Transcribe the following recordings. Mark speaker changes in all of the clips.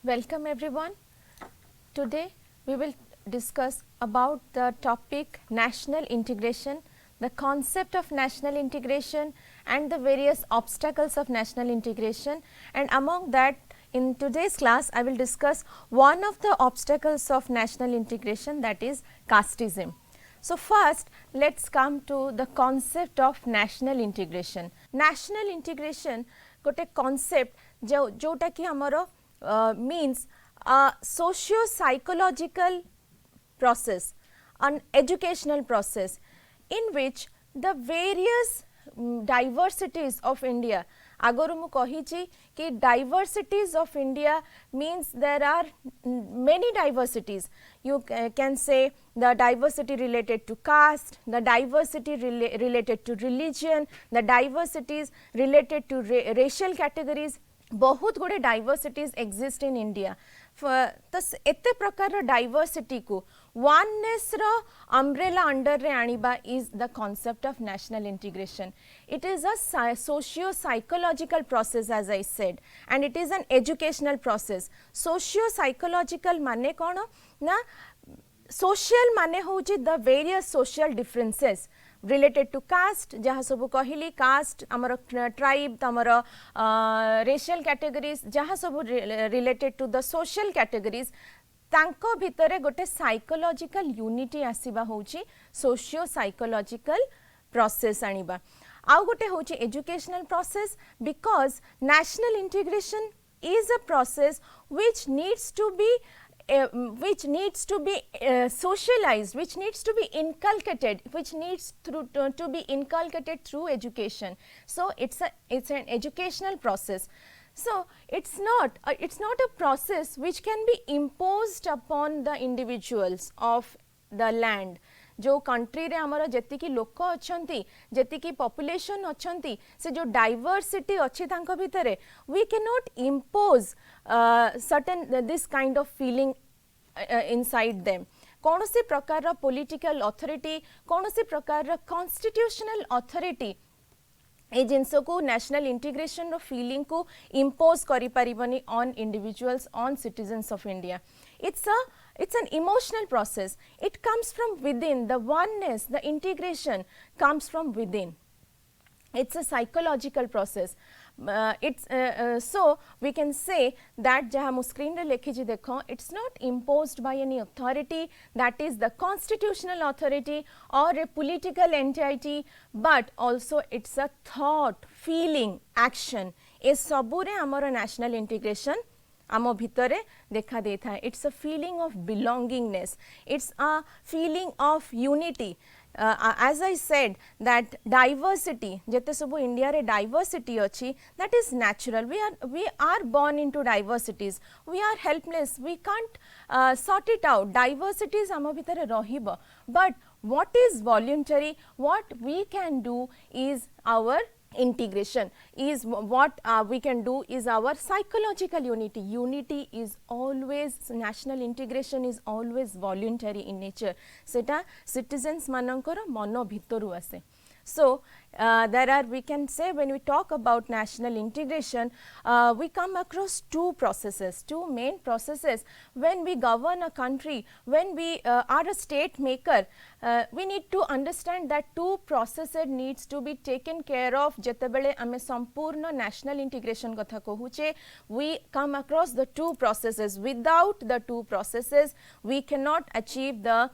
Speaker 1: Welcome everyone. Today we will discuss about the topic national integration, the concept of national integration and the various obstacles of national integration, and among that in today's class I will discuss one of the obstacles of national integration, that is casteism. So, first let us come to the concept of national integration. National integration गोटे concept जोटा कि हमरो means a socio-psychological process, an educational process in which the various diversities of India, agoro mu kahichi ki diversities of India means there are many diversities. You can say the diversity related to caste, the diversity related to religion, the diversities related to racial categories. बहुत गुड़े diversities exist in India तो एते प्रकार diversity को oneness रो umbrella under रे आनिबा is the concept of national integration. It is a socio psychological process as I said and it is an educational process. Socio psychological माने कोन ना social माने होची the various social differences related to caste, जहाँ सब कहली caste आमर tribe आमर racial categories, जहाँ सब related to the social categories, तांको भितरे गोटे psychological unity आसीबा होची socio psychological process आनिबा. आउ गोटे होची educational process, because national integration is a process which needs to be socialized, which needs to be inculcated, which needs to be inculcated through education. So it's an educational process. So it's not a process which can be imposed upon the individuals of the land. जो country रे हमर जति की लोक अछंती, जति की population अछंती, से जो डाइवर्सिटी अछि तांको भितरे, we cannot impose certain this kind of feeling inside them. कौनसी प्रकार पॉलिटिकल अथॉरिटी, कौनसी प्रकार कॉन्स्टिट्यूशनल अथॉरिटी ए जिनस को नेशनल इंटीग्रेशन रो फीलिंग को इम्पोज करि परिबनी on individuals, on citizens of India. It's an emotional process. It comes from within. The oneness, the integration comes from within. It's a psychological process. So we can say that जहाँ मु screen रे लेखी जी देखो, it's not imposed by any authority, that is the constitutional authority or a political entity, but also it's a thought, feeling, action. ए सबुरे हमर national integration आम भितरे देखा दे था. It's a feeling of belongingness, it's a feeling of unity. As I said that diversity, jete sabu India re diversity achi, that is natural. We are born into diversities. We are helpless. We can't sort it out. Diversities ama bhitare rahiba. But what is voluntary? What we can do is our integration, is what we can do is our psychological unity. Unity is always, national integration is always voluntary in nature. Seta citizens manankara mano bhitoru ase. So there are, we can say, when we talk about national integration, we come across two processes, two main processes. When we govern a country, when we are a state maker, we need to understand that two processes needs to be taken care of. Jetebele ame sampurna national integration katha kohuche, we come across the two processes. Without the two processes, we cannot achieve the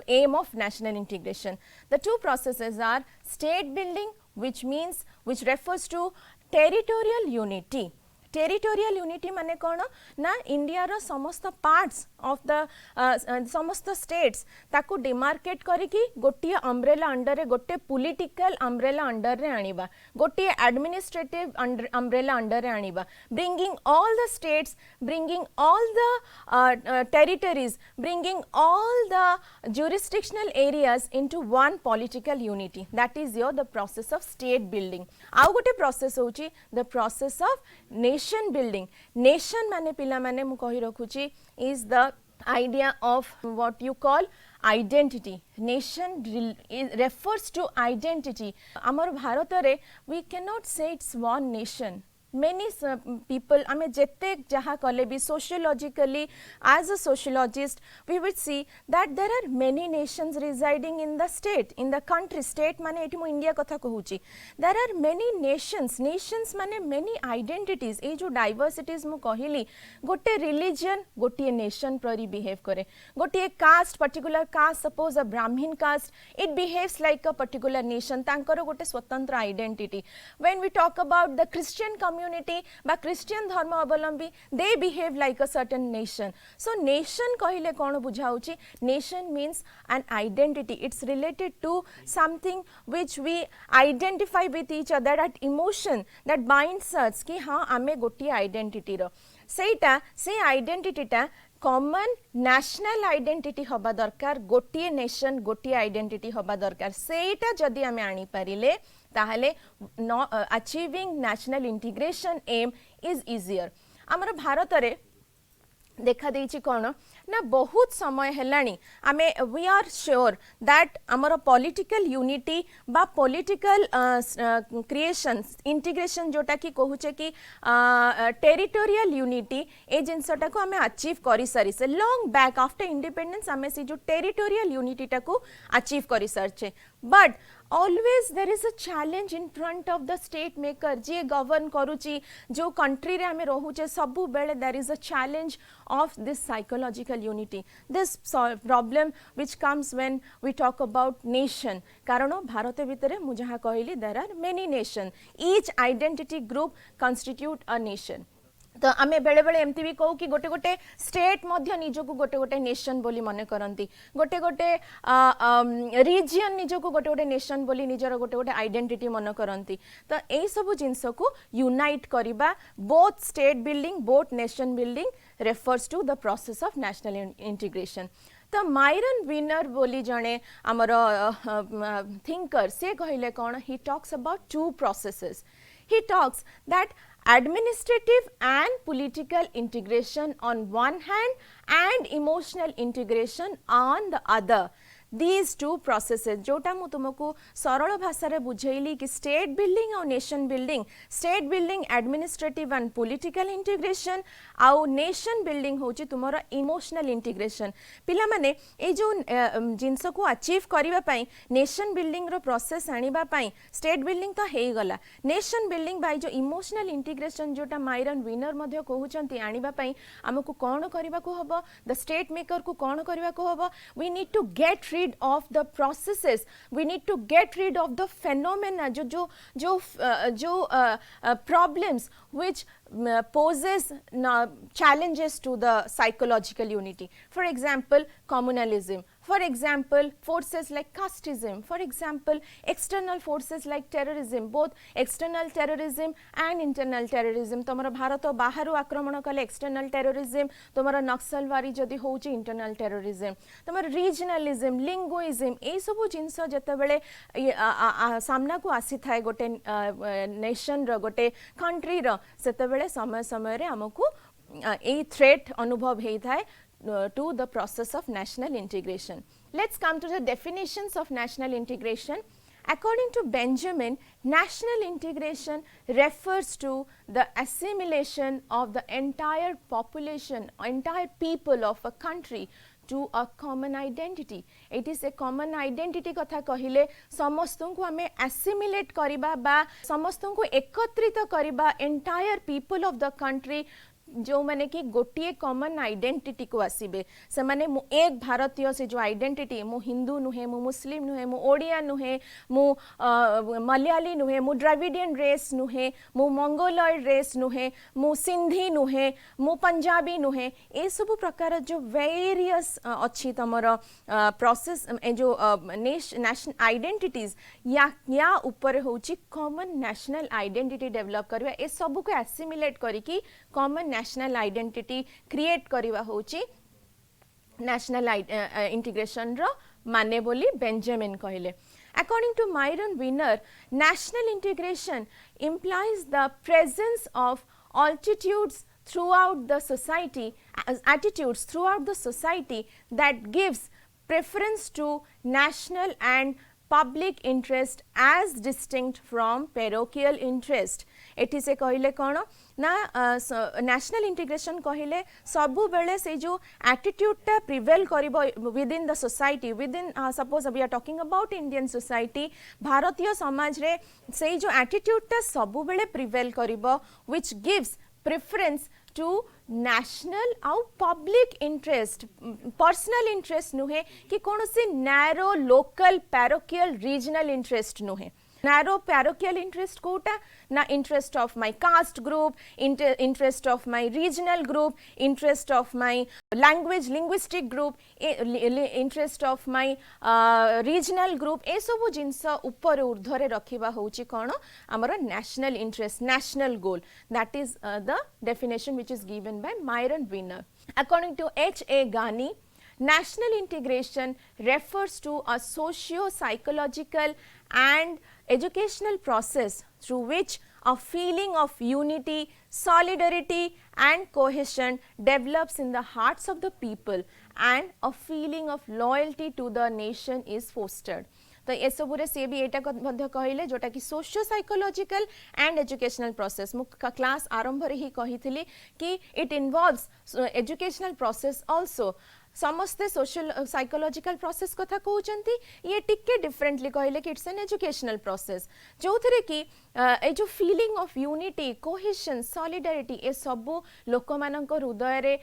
Speaker 1: aim of national integration. The two processes are state building, which refers to territorial unity. Territorial unity माने कौन ना India रो समस्त parts of the समस्त states ताकू demarcate करिकी गोटिए umbrella under रे, गोटे political umbrella under रे आनिबा, गोटिए एडमिनिस्ट्रेटिव अम्ब्रेला अंडर रे आनिबा, bringing all the states, bringing all the territories, bringing all the jurisdictional areas into one political unity. That is the process of state building. आउ गोटे process होची the process of nation building. Nation माने पिला माने मु कहि रखुची is the idea of what you call identity. Nation refers to identity. Amar bharat re we cannot say it's one nation. many people ame jette jaha kale bi sociologically as a sociologist we would see that there are many nations residing in the state, in the country. State mane eti mu India kotha kahuchi, there are many nations mane many identities. ए जो diversities mu कहली गोटे religion गोटे nation परी behave करे, गोटे caste particular caste, suppose a Brahmin caste, it behaves like a particular nation, तांकर गोटे स्वतंत्र identity. When we talk about the Christian community बा Christian धर्म अवलंबी, they behave like a certain nation. So nation कहले कौन बुझाउची, nation means an identity, it's related to something which we identify with each other, that emotion that binds us कि हाँ आमे गोटी identity रो, सेटा से identity टा कॉमन नेशनल आइडेंटिटी हबा दरकार, गोटिए नेशन गोटिए आइडेंटिटी हबा दरकार. सेटा जदि आमे आनी परिले ताहले achieving national integration aim is easier. आमर भारत रे देखा देछि कोन ना बहुत समय हेलानी आमे वी आर श्योर दैट आमर पॉलिटिकल यूनिटी बा पॉलिटिकल क्रिएशन इंटीग्रेशन जोटा कि कहूचे कि टेरिटोरियल यूनिटी ए जिनसटा को आमे अचीव करि सारी से लॉन्ग बैक आफ्टर इंडिपेंडेंस आमे से जो टेरिटोरियल यूनिटी टा को अचीव करि सारछे. But always there is a challenge in front of the state maker J govern करूची जो country रे हमें रहुचे सबु बेले there is a challenge of this psychological unity, this problem which comes when we talk about nation. कारण भारत भितरे मु जहा कहली there are many nation, each identity group constitute a nation. तो आमे बेले बेले एमती भी कहू कि गोटे गोटे स्टेट मध्य निजको गोटे गोटे नेशन बोली मने करंती, गोटे गोटे रीजन निजको गोटे गोटे नेशन बोली निजर गोटे गोटे आइडेंटिटी मन करंती. तो एई सब जिंस को यूनाइट करिबा, both state building both nation building refers to the process of national integration. तो मायरन विनर बोली जणे आमर थिंकर से कहले कोन, he talks about two processes. He talks that administrative and political integration on one hand and emotional integration on the other. These two processes जोटा मु तुमको सरल भाषा रे बुझेली कि स्टेट बिल्डिंग और nation building, state building administrative and political integration आउ nation building होची तुमरो इमोशनल इंटीग्रेशन. पिला माने ए जो जिंस को अचीव करिबा पई नेशन बिल्डिंग रो प्रोसेस आनिबा पई स्टेट बिल्डिंग तो हेई गला, नेशन बिल्डिंग बाय जो इमोशनल इंटीग्रेशन जोटा मायरन विनर मध्ये कहउचंती आनिबा पई हमकु कोन करिबा को हबो, द स्टेट मेकर को कोन करिबा को हबो. We need to get rid of the processes, we need to get rid of the phenomena जो problems which poses challenges to the psychological unity. For example, communalism, for example forces like Castism, for example external forces like terrorism, both external terrorism and internal terrorism. तमर Bharat Bahru आक्रमण कले external terrorism, तमर नक्सलवारी जदि होउची internal terrorism, तमर regionalism, linguism, ए सबु जिंस जते बेले सामना को आसी थाए गोटे नेशन रो गोटे कंट्री रो, सेते बेले समय समय रे हमकु ए थ्रेट अनुभव हेई थाए to the process of national integration. Let's come to the definitions of national integration. According to Benjamin, national integration refers to the assimilation of the entire population, entire people of a country to a common identity. It is a common identity कथा कहिले समस्तों को हमें assimilate करिबा बा समस्तों को एकत्रित करिबा entire people of the country जो माने कि गोटिए कॉमन आइडेंटिटी को आसीबे. से माने मु एक भारतीय से जो आइडेंटिटी, मु हिंदू नुहे, मु मुस्लिम नुहे, मु ओडिया नुहे, मु मलयाली नुहे, मु द्रविडियन रेस नुहे, मु मंगोलॉइड रेस नुहे, मु सिंधी नुहे, मु पंजाबी नुहे, ए सब प्रकार जो वेरियस अच्छी तमर प्रोसेस जो नेशनल आइडेंटिटीज या ऊपर होची कॉमन नेशनल आइडेंटिटी डेवलप करबा. ए सब को एसिमिलेट करिकी कॉमन नेशनल आइडेंटिटी क्रिएट करिवा होची नेशनल इंटीग्रेशन रो माने बोली बेंजामिन कहले. According to Myron Wiener, national integration implies the presence of attitudes throughout the society that gives preference to national and public interest as distinct from parochial interest. एठी से कहले कौन ना national integration कहले सबु बेले से जो attitude टा prevail करिबो within the society, within suppose we are talking about Indian society, Bharatiya Samaj रे से जो attitude टा सबु बेले prevail करिबो which gives preference to national आउ public interest, personal interest नुहे कि कौन सी narrow local parochial regional interest नुहे. Narrow parochial interest कोटा ना interest of my caste group, interest of my regional group, interest of my linguistic group, interest of my regional group, ए सब जिनस ऊपर ऊर्ध्वरे रखिबा होची कोन हमर national interest, national goal. That is the definition which is given by Myron Wiener. According to H.A. Ghani, national integration refers to a socio-psychological and educational process through which a feeling of unity, solidarity and cohesion develops in the hearts of the people and a feeling of loyalty to the nation is fostered. तो ये सब से भी एटा मध्य कहले जोटा कि socio psychological and educational process मु class आरंभ रे ही कहिथिली कि it involves educational process also. समस्ते सोशल साइकोलॉजिकल प्रोसेस कथा कहउचंती, ये टिके डिफरेंटली कहले कि इट्स एन एजुकेशनल प्रोसेस जो थरे कि ए जो feeling of unity, cohesion, solidarity ए सब लोक मानक हृदय रे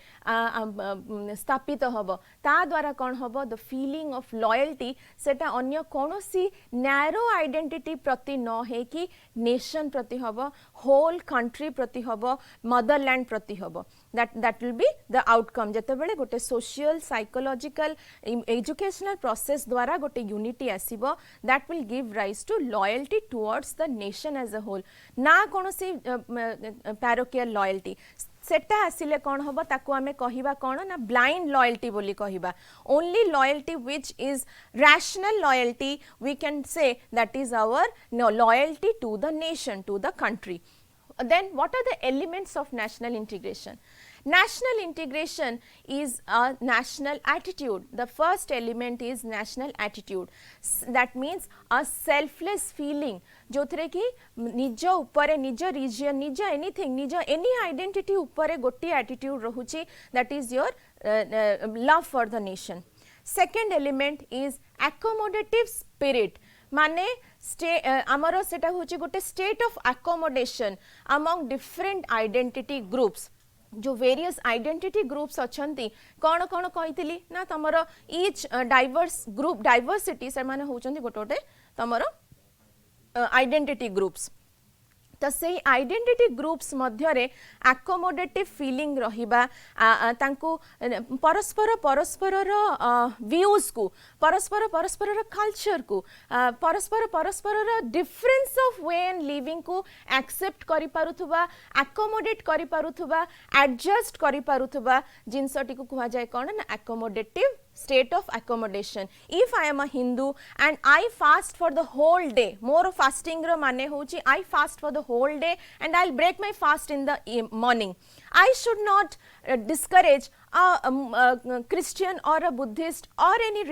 Speaker 1: स्थापित हबो. ता द्वारा कोन हबो द फीलिंग ऑफ लॉयल्टी सेटा अन्य कोनोसी नैरो आइडेंटिटी प्रति न हे कि नेशन प्रति हबो, होल कंट्री प्रति हबो, मदरलैंड प्रति हबो. that will be the outcome जते बेले गोटे सोशल साइकोलॉजिकल एजुकेशनल प्रोसेस द्वारा गोटे unity आसीबो that will give rise to loyalty towards the nation as a whole, ना कोनोसी parochial loyalty. सेटा आसिले कौन होबो ताकू आमे कहिबा कौन ना ब्लाइंड लॉयल्टी बोली कहिबा. Only loyalty which is rational loyalty we can say that is our loyalty to the nation, to the country. Then what are the elements of national integration? National integration is a national attitude. The first element is national attitude. That means a selfless feeling जो थरे कि निज ऊपर, निज reason, निज anything, निज any identity ऊपर गोटे attitude रहुची, that is your love for the nation. Second element is accommodative spirit. माने आमर सेटा होची गोटे state of accommodation among different identity groups. जो वेरियस आइडेंटिटी ग्रुप्स अछंती कौन कौन कहितली ना तमरो ईच डाइवर्स ग्रुप डाइवर्सिटी से माने होचंती गोटे गोटे तमरो आइडेंटिटी ग्रुप्स. तो से आइडेंटिटी ग्रुप्स मध्यरे अकोमोडेटिव फीलिंग रहिबा, तांको परस्पर परस्पर व्यूज को, परस्पर परस्पर कल्चर को, परस्पर परस्पर difference of way and living को एक्सेप्ट करि पारुथबा, अकोमोडेट करि पारुथबा, एडजस्ट करि पारुथबा जिंसटी को कुहा जाय कोन ना accommodative state of accommodation. If I am a Hindu and I fast for the whole day, more fasting ro mane hochi I fast for the whole day and I'll break my fast in the morning. I should not discourage a Christian or a Buddhist or any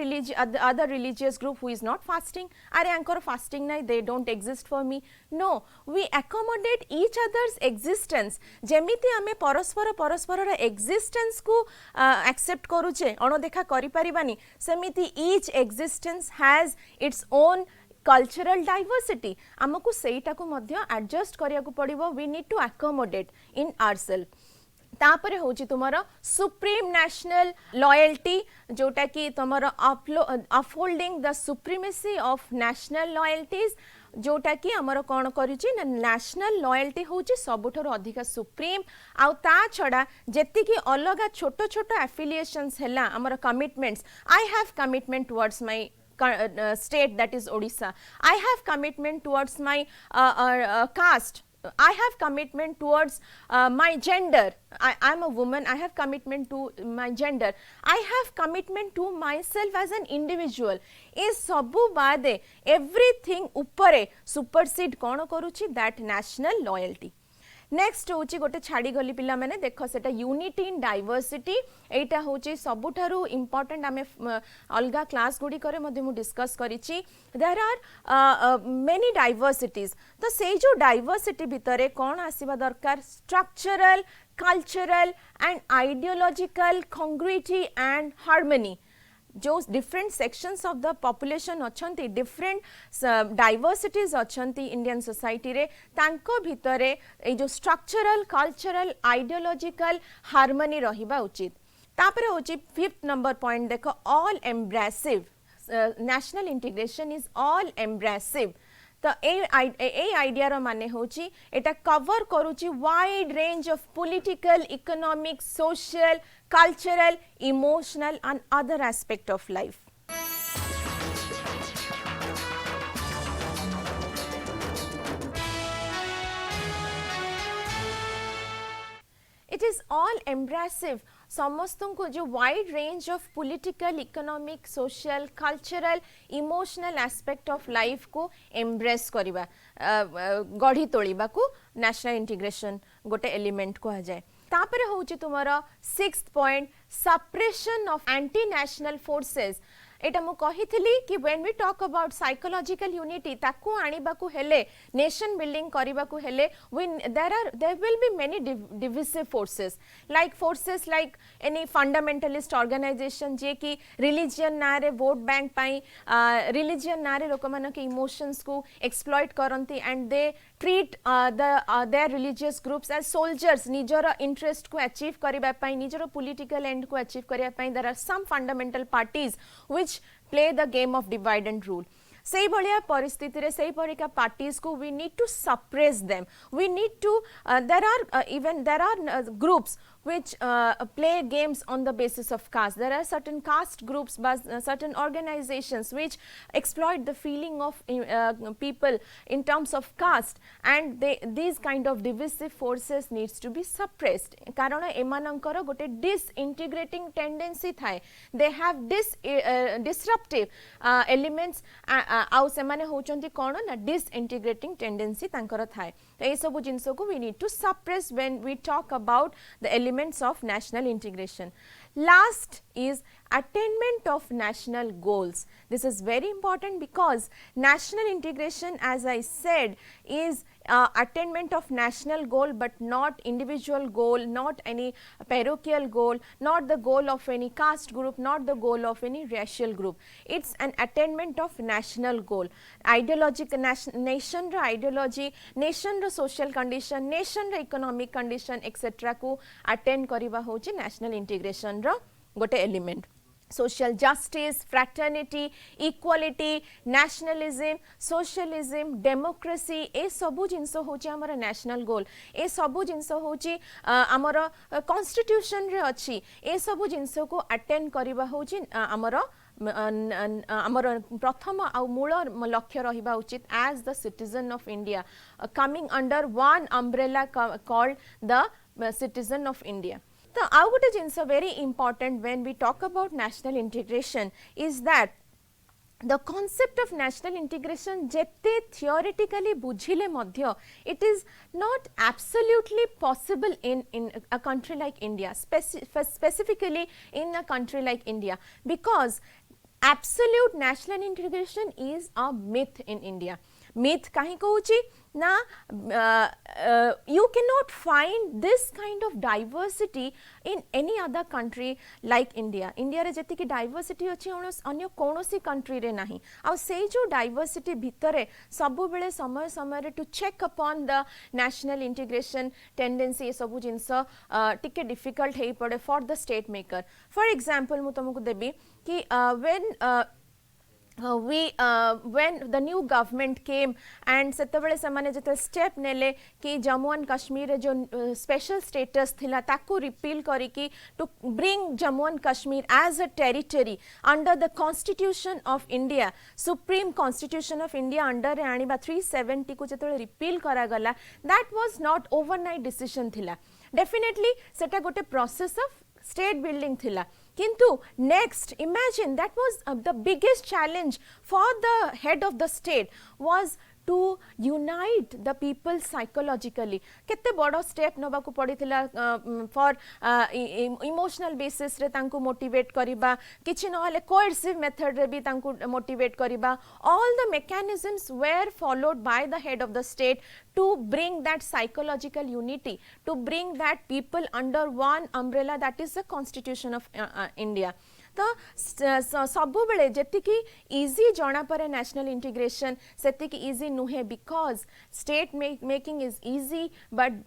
Speaker 1: other religious group who is not fasting. Are anchor fasting nai, they don't exist for me. No, we accommodate each other's existence. जेमिति आमे परस्पर परस्पर existence को accept करूचे, अणदेखा करि परिबानी, सेमिति each existence has its own cultural diversity. आमको सेटा को मध्य adjust करिया को पड़िबो. We need to accommodate in ourselves. तापरे होची तुमरा सुप्रीम नेशनल लॉयल्टी जोटा कि तुमरा upholding the supremacy of national loyalties जोटा कि हमर कोन करिछि ना नेशनल लॉयल्टी होची सबुठर अधिक सुप्रीम आ ता छडा जेति कि अलगा छोटो छोटो एफिलिएशंस हैला हमर commitments. I have commitment towards my state, that is Odisha. I have commitment towards my caste. I have commitment towards my gender. I am a woman. I have commitment to my gender. I have commitment to myself as an individual. ए सबु बादे everything उपरे supersede कोन करूची that national loyalty. Next हूँ गोटे छाड़ी गली पिला मैंने देख सेटा यूनिटी इन डाइवर्सिटी एटा हूँ सबुठारु इम्पोर्टेंट आम अलग क्लास गुड़ी करे मु डिस्कस करिछि देयर आर मेनी डाइवर्सिटीज तो से जो डाइवर्सिटी भितर कौन आसीबा दरकार structural cultural and ideological congruity and harmony जो different sections of the population अच्छी डिफरेंट डाइवर्सिटीज अच्छी इंडियन सोसाइटी रे तांको भितरे ए जो स्ट्रक्चरल कल्चरल आइडियोलॉजिकल हार्मनी रहिबा उचित तापरे होची फिफ्थ नंबर पॉइंट देखो all embracive national integration is all embracive तो ए आइडिया रो माने होची एटा कवर करूची wide range of political economic social cultural emotional and other aspect of life it is all embracive समस्त को जो wide range of political economic social cultural emotional aspect of life को एम्ब्रेस करबा गढ़ी तोलिबा को नेशनल इंटीग्रेशन गोटे element को जाए तापरे होची तुमरा sixth point suppression of anti national forces एटा मु कहिथिली कि when we talk about psychological unity ताकू आनिबा को हेले नेशन बिल्डिंग करिबा को हेले there will be many divisive forces like any fundamentalist organisation जे कि रिलीजियन ना रे वोट बैंक पाई रिलीजियन ना रे लोक मन के इमोशंस को एक्सप्लॉइट करंती and they treat their religious groups as soldiers निजर इंटरेस्ट को अचीव करिबा पाई निजर पॉलिटिकल एंड को अचीव करिबा पाई there are some fundamental parties which play the game of divide and rule. सही भलिया परिस्थिति रे सही परिका पार्टीज को we need to suppress them. We need to there are groups which play games on the basis of caste. There are certain caste groups, certain organizations which exploit the feeling of people in terms of caste, and these kind of divisive forces needs to be suppressed. कारण एमानंकर गोटे disintegrating tendency थाए. They have disruptive elements आउ सेमाने होचंती कोन ना disintegrating tendency तांकर थाए. तो ए सब जिंसो को we need to suppress when we talk about the elements of national integration. Last is attainment of national goals. This is very important because national integration, as I said, is attainment of national goal but not individual goal, not any parochial goal, not the goal of any caste group, not the goal of any racial group. It's an attainment of national goal. Ideological nation ro ideology, nation ro social condition, nation ro economic condition etc. को attain करिबा होची national integration रो गोटे element. social justice, fraternity, equality, nationalism, socialism, democracy ए सबु जिंसो होची हमर national गोल. ए सबु जिंसो होची हमर कॉन्स्टिट्यूशन रे अछि. ए सबु जिंसो को अटेंड करिबा होची हमर प्रथम आ मूल लक्ष्य रहिबा उचित as the citizen of India, coming under one umbrella called the citizen of India. So, आउ गोटे जिनस very important when we talk about national integration is that the concept of national integration jette theoretically बुझिले Madhya it is not absolutely possible in a country like India, specifically in a country like India, because absolute national integration is a myth in India. Myth kahi kohuchi na you cannot find this kind of diversity in any other country like India. India रे जति की diversity अछि अन्य कोनोसी country रे नाही. आ सेई जो diversity भितरे सबु बेले समय समय रे to check upon the national integration tendency सबु जिंस टिके difficult हेई पड़े for the state maker. For example मु तुमको देबी कि when the new government came and सेतबेले समाने जते स्टेप नेले कि जम्मू एंड कश्मीर रे जो स्पेशल स्टेटस थिला ताकू रिपील करी कि to bring Jammu and Kashmir as a territory under the constitution of India, supreme constitution of India under रे आनिबा 370 को जते रिपील करा गला, that was not overnight decision थिला. डेफिनेटली सेटा गोटे process of state building thila, kintu next imagine that was the biggest challenge for the head of the state was to unite the people psychologically kette bodo step naba ku padithila for emotional basis re tanku motivate kariba kichi nohale coercive method re bi tanku motivate kariba all the mechanisms were followed by the head of the state to bring that psychological unity, to bring that people under one umbrella, that is the constitution of India. तो सब बेले जेतिकी easy जना परे national integration सेतिकी easy नुहे because state making is easy but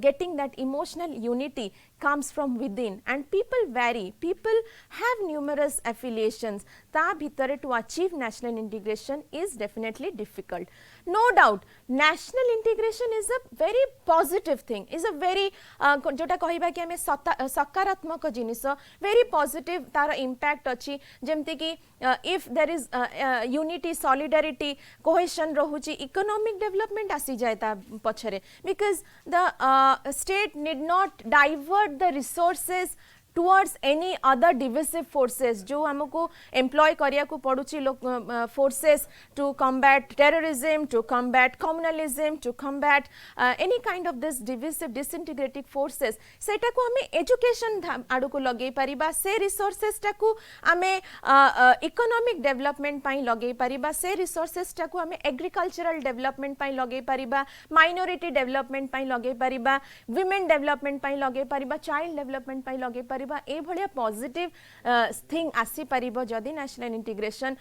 Speaker 1: getting that emotional unity comes from within and people vary, people have numerous affiliations, ta bhitare to achieve national integration is definitely difficult. No doubt national integration is a very positive thing, is a very jota kahiba ki ame sakaratmak jinis very positive tar impact achi jemti ki if there is unity, solidarity, cohesion rahuchi, economic development asi jae ta pachare because the state need not divert the resources towards any other divisive forces जो हमको employ करिया को पड़ुची forces to combat terrorism, to combat communalism, to combat any kind of this divisive disintegrating forces सेटा को हमें education आडू को लगे परिबा से resources टा को हमें economic development पाई लगे परिबा से resources टा को हमें agricultural development पाई लगे परिबा minority development पाई लगे परिबा women development पाई लगे परिबा child development पाई लगे परिबा ए भलिया पॉजिटिव थिंग आसी परिबो जदी नेशनल इंटीग्रेशन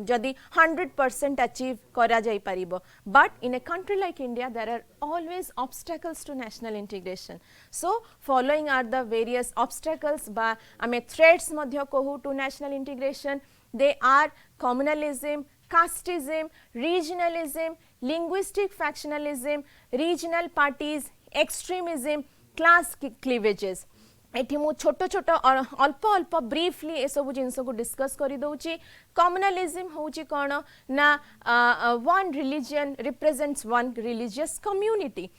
Speaker 1: जदी 100% अचीव करा जाई परिबो but in a country like India there are always obstacles to national integration so following are the various obstacles बा आमे थ्रेट्स मध्य कहू to national integration they are communalism, casteism, regionalism, linguistic factionalism, regional parties, extremism, class cleavages एठी मु छोटो छोटो अल्प अल्प ब्रीफली ए सब जिनस को डिस्कस करि दउची कम्युनलिज्म होची कोन ना one religion represents one religious community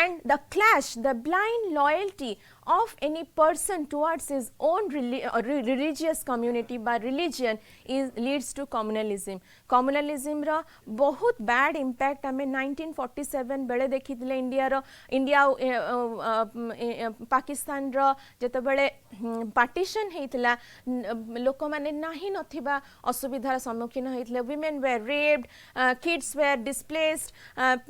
Speaker 1: and the clash, the blind loyalty of any person towards his own religious community by religion leads to communalism. Communalism ra बहुत bad impact हमें 1947 बेले देखी थिले India Pakistan रा जते बेले पार्टीशन हेइतला लोक माने नाही नथिबा असुविधार सम्मुखीन हेइतले women were raped, kids were displaced,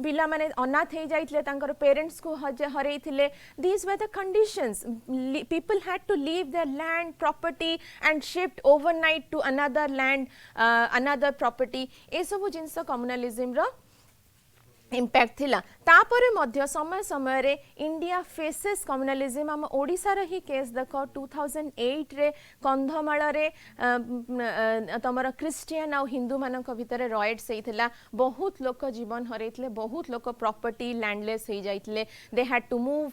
Speaker 1: पिला माने अनाथ हे जाइतले तांकर parents को हरई थिले. These were the conditions. People had to leave their land, property and shift overnight to another land, another property. ए सब जिनस कम्युनलिज्म रो इम्पैक्ट थिला. तापरे मध्य समय समय रे इंडिया फेसेस कम्युनलिज्म. हम ओडिसा रे ही केस देखो 2008 रे कंधमाल रे तमरा क्रिश्चियन आ हिंदू मानक भितरे रॉयट्स हेइथिला. बहुत लोक जीवन हरैथिले, बहुत लोक प्रॉपर्टी लैंडलेस हे जाइथिले. They had to move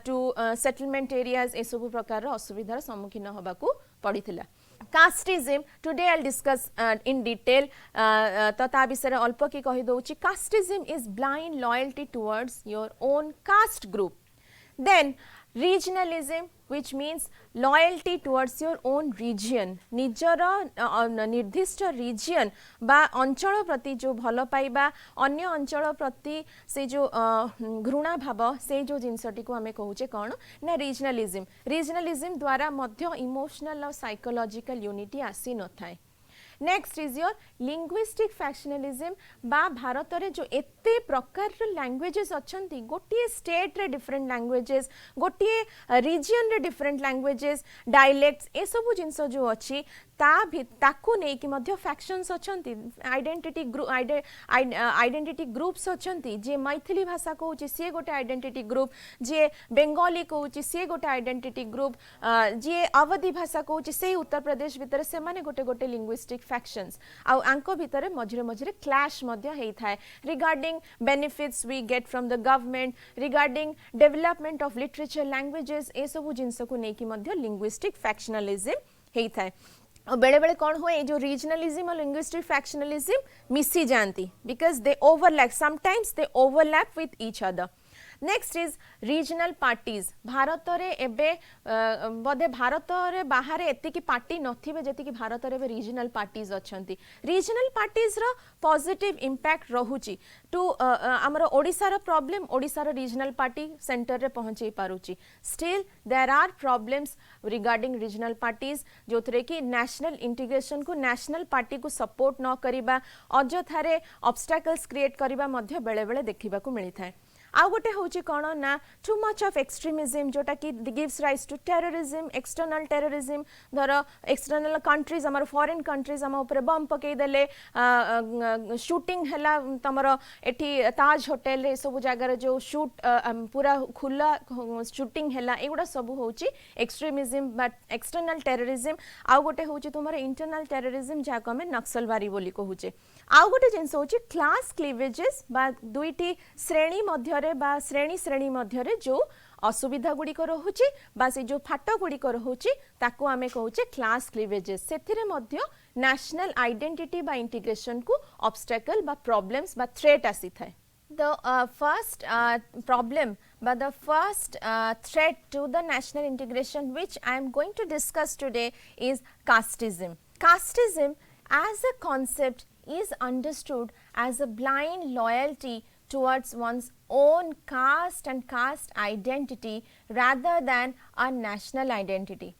Speaker 1: to settlement areas. ए सब प्रकार असुविधार सम्मुखीन होबाकू पड़िथिला. Castism, today I'll discuss in detail. तो ता विषय अल्प की कहि दउची. Castism is blind loyalty towards your own caste group. Then regionalism, which means loyalty towards your own region. निजर निर्दिष्ट region बा अंचल प्रति जो भल पाइबा, अन्य अंचल प्रति से जो घृणा भाव से जो जिनसटी को हमें कहूचे कौन ना regionalism. Regionalism द्वारा मध्य इमोशनल और साइकोलॉजिकल यूनिटी आसी न थाए. Next is your linguistic factionalism बा भारत रे जो एते प्रकार लैंग्वेजेस अच्छंती गोटे स्टेट रे डिफरेंट लैंग्वेजेस, गोटे रीजन रे डिफरेंट लैंग्वेजेस, डायलेक्ट्स ए सब जिनस जो अच्छी ताकू नहीं कि मध्य फैक्शंस अच्छंती. आइडेंटिटी ग्रुप्स अच्छंती. जे मैथिली भाषा कहूची सी गोटे आइडेंटिटी ग्रुप, जे बेंगली कहूची सी गोटे आइडेंटिटी ग्रुप, जे अवधी भाषा कहूची से उत्तर प्रदेश भितर से माने गोटे गोटे लिंग्विस्टिक फैक्शंस आंको भितर मझिरे मझिरे क्लैश मध्य हेई थाए regarding benefits we get from the government, regarding development of literature, languages ए सब जिनस को नहीं कि मध्य लिंग्विस्टिक फैक्शनलिज्म हेई थाए. बेले बेले कौन हुए जो रीजनलिज्म और लिंग्विस्टिक फैक्शनलिज्म मिसी जानती because they overlap, sometimes they overlap with each other. Next is regional parties Bharat रे एबे बोधे भारत रे बाहर एतिकी पार्टी नथिबे जेतिकी भारत रे रीजनल पार्टीज अछंती रीजनल पार्टीज रो पॉजिटिव इंपैक्ट रहुची टू हमर ओडिसा रो प्रॉब्लम ओडिसा रो रीजनल पार्टी सेंटर रे पहुंचे पारुची still there are problems regarding regional parties जोथरे कि नेशनल इंटीग्रेशन को नेशनल पार्टी को सपोर्ट न करिबा अजथारे ऑब्स्टैकल्स क्रिएट करिबा मध्य बेले बेले देखिबा को मिली थाए आउ गोटे होची कोन ना टू मच ऑफ एक्सट्रीमिज्म जोटा कि gives rise to terrorism external terrorism धर एक्सटर्नल कंट्रीज हमर फॉरेन कंट्रीज हम ऊपर बम पकई देले शूटिंग हला तमर एठी ताज होटल रे सब जगह जो शूट पूरा खुला शूटिंग हला एगुडा सब होची एक्सट्रीमिज्म बट एक्सटर्नल टेररिज्म आउ गोटे होची तुमर इंटरनल टेररिज्म जा को हम नक्सलवारी बोली कहूचे आउ गोटे जिंस होची क्लास क्लीवेजेस बा दुईटी श्रेणी मध्य बा श्रेणी श्रेणी मध्य जो असुविधा गुड़िक रोचे बा से जो फाट गुड़िक रोचे ताकू आमे कहूचे क्लास क्लीवेजेस सेथिरे मध्य नेशनल आइडेंटिटी बा इंटीग्रेशन को ऑब्स्टैकल बा प्रॉब्लम्स बा थ्रेट आसी थाए the first problem but the first threat to the national integration which I am going to discuss today is casteism. Casteism as a concept is understood as a blind loyalty towards one's own caste and caste identity rather than a national identity.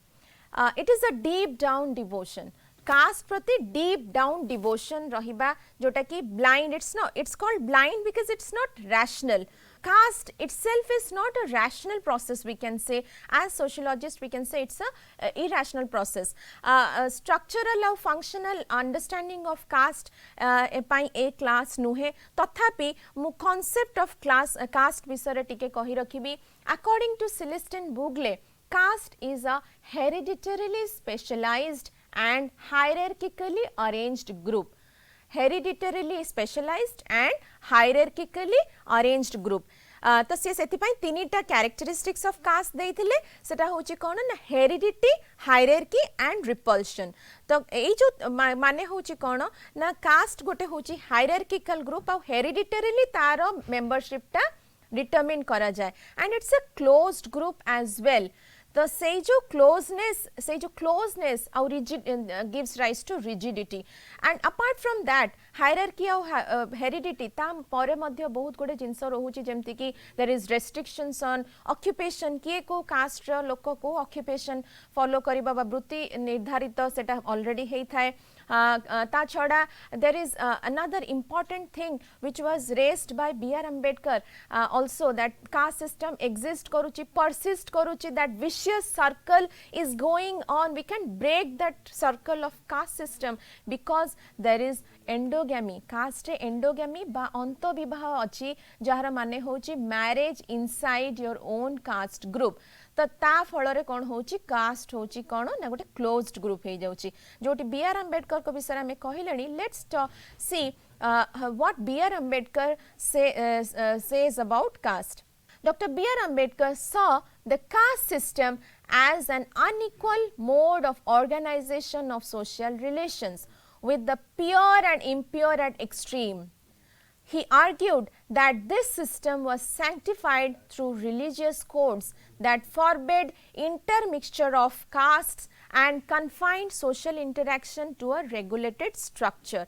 Speaker 1: It is a deep down devotion. Caste प्रति deep down devotion रहिबा जोटा कि blind it's called blind because it's not rational caste itself is not a rational process we can say as sociologists we can say it's a irrational process structural or functional understanding of caste pai a class nuhe tathapi mu concept of class caste bisare tike kahi rakhibi according to Celestin Bougle caste is a hereditarily specialized and hierarchically arranged group hereditarily specialized and hierarchically arranged group तो सी से तीनटा characteristics of cast देइथिले सेटा होची कोन ना heredity hierarchy and repulsion तो एई जो माने होची कोन ना कास्ट गोटे होची हायरार्किकल ग्रुप और हेरिडिटरीली तारो मेंबरशिपटा डिटरमिन करा जाए and it's a closed group as well तो से जो क्लोजनेस और gives rise to rigidity and apart from that hierarchy और हेरिडिटी ता परे मध्य बहुत गुडे जिंस रहउची जेमति कि there is restrictions on occupation किए को कास्ट लोक को ऑक्युपेशन फॉलो करिबा बा वृत्ति निर्धारित सेटा ऑलरेडी हेई थाए ता छड़ा there is another important thing which was raised by B.R. Ambedkar also that caste system exist करूची persist करूची that vicious circle is going on we can break that circle of caste system because there is endogamy caste endogamy बा अंत विवाह अछि जहार माने होची marriage inside your own caste group तो ता फल रे कोन होची कास्ट होची कोन ना गोटे क्लोज्ड ग्रुप हे जाउची जोटी B.R. Ambedkar को विषय में कहिलेनी let's see what B.R. Ambedkar says about caste. Dr. B.R. Ambedkar saw the caste system as an unequal mode of organization of social relations with the pure and impure at extreme. He argued that this system was sanctified through religious codes that forbade intermixture of castes and confined social interaction to a regulated structure.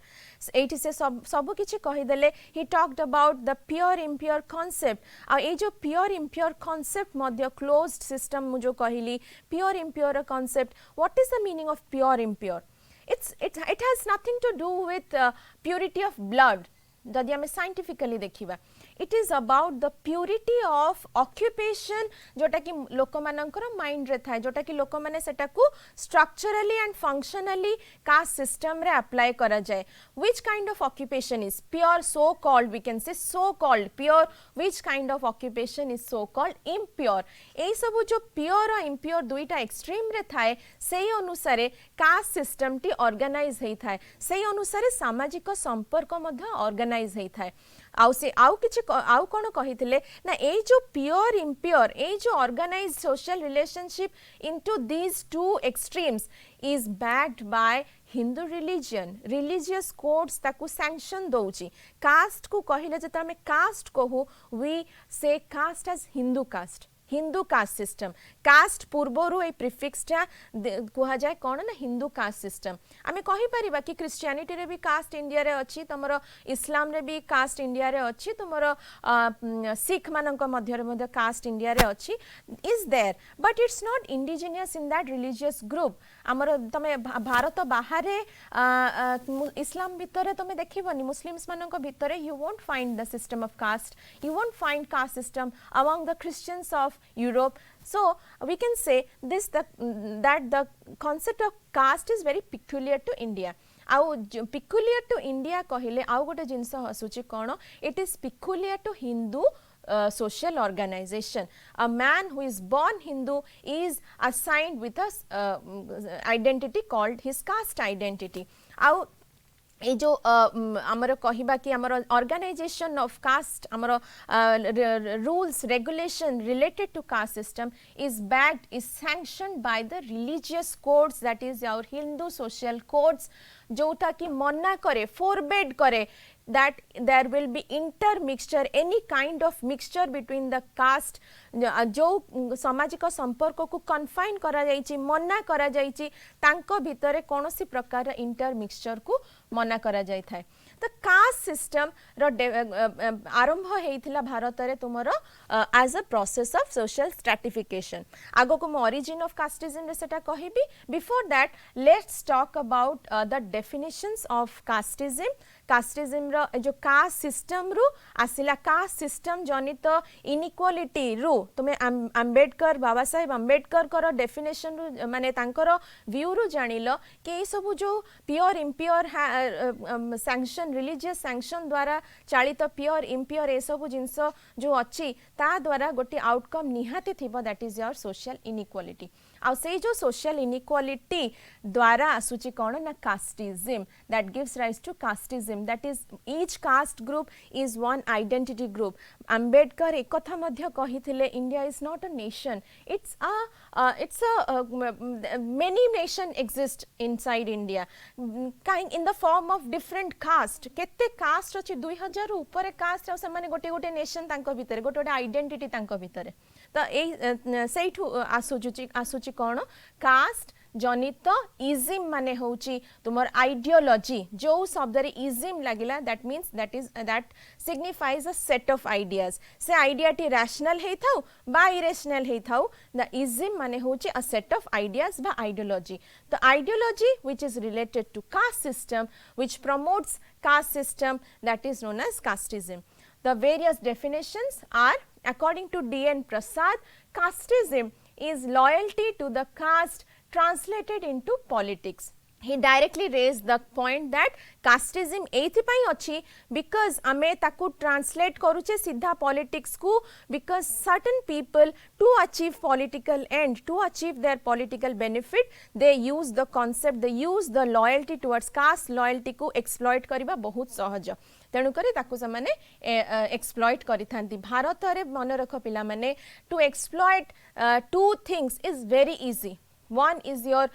Speaker 1: एठी से सब किछि कहि देले he talked about the pure impure concept आ ए जो pure impure concept मध्य closed system मु जो कहिली pure impure concept what is the meaning of pure impure it has nothing to do with purity of blood जदि आमे scientifically देखिबा it is about the purity of occupation जोटा कि लोक मानकर mind रे थाए जोटा कि लोक माने सेटा को structurally and functionally caste system रे अप्लाई करा जाए which kind of occupation is pure so called we can say so called pure which kind of occupation is so called impure एई सब जो प्योर और इम्प्योर दुईटा एक्सट्रीम रे थाए सेही अनुसार कास्ट सिस्टम टी ऑर्गेनाइज हेई थाए सेही अनुसार सामाजिक संपर्क मध्य ऑर्गेनाइज हेई थाए आउ से आउ किछि आउ कोन कहिथिले ना ए जो प्योर इम्प्योर ए जो organised social relationship into these two extremes is backed by Hindu religion religious codes ताकू सैंक्शन दौची कास्ट को कहले जते हमें कास्ट कहू we say caste as Hindu caste system caste पूर्वरु ए प्रिफिक्सटा कहा जाए कौन ना हिंदू कास्ट सिस्टम आम कहि परिबा कि क्रिश्चियनिटी रे भी कास्ट इंडिया रे अछि तुमरो इस्लाम रे भी कास्ट इंडिया रे अछि तुमरो सिख मानक मध्य रे मध्य कास्ट इंडिया रे अछि is there but it's not indigenous in that religious group हमर तमे भारत बाहर इस्लाम भितर तमे देखिबनी मुस्लिम्स मानक भितर you won't find the system of caste you won't find caste system among the Christians of Europe. So we can say this that the concept of caste is very peculiar to India. आउ peculiar to India कहले आउ गोटे जिनस हसुची कोन it is peculiar to Hindu social organization. A man who is born Hindu is assigned with a identity called his caste identity. आउ ए जो आमर कहिबा कि आमर ऑर्गेनाइजेशन ऑफ कास्ट आमर rules regulation related to caste system is backed is sanctioned by the religious codes that is our Hindu social codes जोटा कि मना करे फोरबेड करे that there will be intermixture any kind of mixture between the caste जो सामाजिक संपर्क को confine करा जाइछि मना करा जाइछि तांको भितरे कोनोसी प्रकार इंटरमिक्सचर को मना करा जाय थाए तो कास्ट सिस्टम रो आरंभ हेइथिला भारत रे तुमरो as a process of social stratification आगो को ओरिजिन ऑफ कास्टिज्म रे सेटा कहिबी before that let's talk about the definitions of casteism रो जो कास्ट सिस्टम रु आसिला कास्ट सिस्टम जनित इनइक्वालिटी रु तुमे अंबेडकर बाबा साहेब अंबेडकर कर डेफिनेशन रु माने तांकर व्यू रु जानिलो कि ए सब जो pure impure sanction religious sanction द्वारा चालित प्योर इम्प्योर ए सब जिंस जो अच्छी ता द्वारा गोटे आउटकम निहाती थिबो that is your social inequality आ से जो सोशल इनइक्वालिटी द्वारा आसुची कोन ना casteism that gives rise to casteism that is each caste group is one identity group Ambedkar एक कथा मध्य कहिथिले India is not a nation it's a many nation exist inside India kind in the form of different caste केते caste अछि 2000 ऊपर cast आ से माने गोटे गोटे नेशन तांको भितरे गोटे गोटे आइडेंटिटी तांको भितरे तो ए सेठु आसुची कोन कास्ट जनित इजिम माने होची तुमर आइडियोलॉजी जो शब्द रे इजिम लागिला that means that signifies a set of ideas से आइडिया टी रैशनल हे थाउ बा इरेशनल हे थाउ द इजिम माने होची अ सेट ऑफ आइडियाज बा आइडियोलॉजी तो ideology which is related to caste system which promotes caste system that is known as casteism the various definitions are according to D.N. Prasad casteism is loyalty to the caste translated into politics. He directly raised the point that casteism एथिपाई अछि because आमे ताकू translate करूचे सीधा politics को because certain people to achieve political end to achieve their political benefit they use the concept they use the loyalty towards caste loyalty को exploit करिबा बहुत सहज तेणु करी ताकू समाने exploit करि थांती भारत रे मन रख पिला माने to exploit two things is very easy. One is your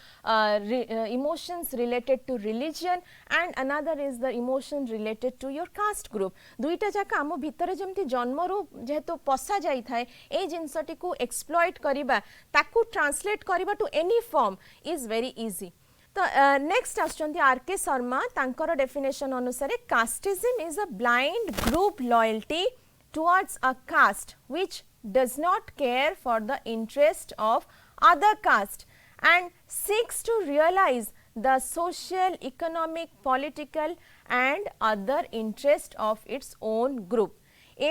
Speaker 1: emotions related to religion and another is the emotion related to your caste group. दुईटा जाका आम भितर जेमती जन्मरू जेहेतु पसा जाई थाए ए जिनसटी को एक्सप्लॉइट करिबा ताकू ट्रांसलेट करिबा to any form is very easy. तो नेक्स्ट आछंती आर.के. शर्मा तांकर डेफिनेशन अनुसार casteism is a blind group loyalty towards a caste which does not care for the interest of other caste and seeks to realize the social, economic, political and other interest of its own group. A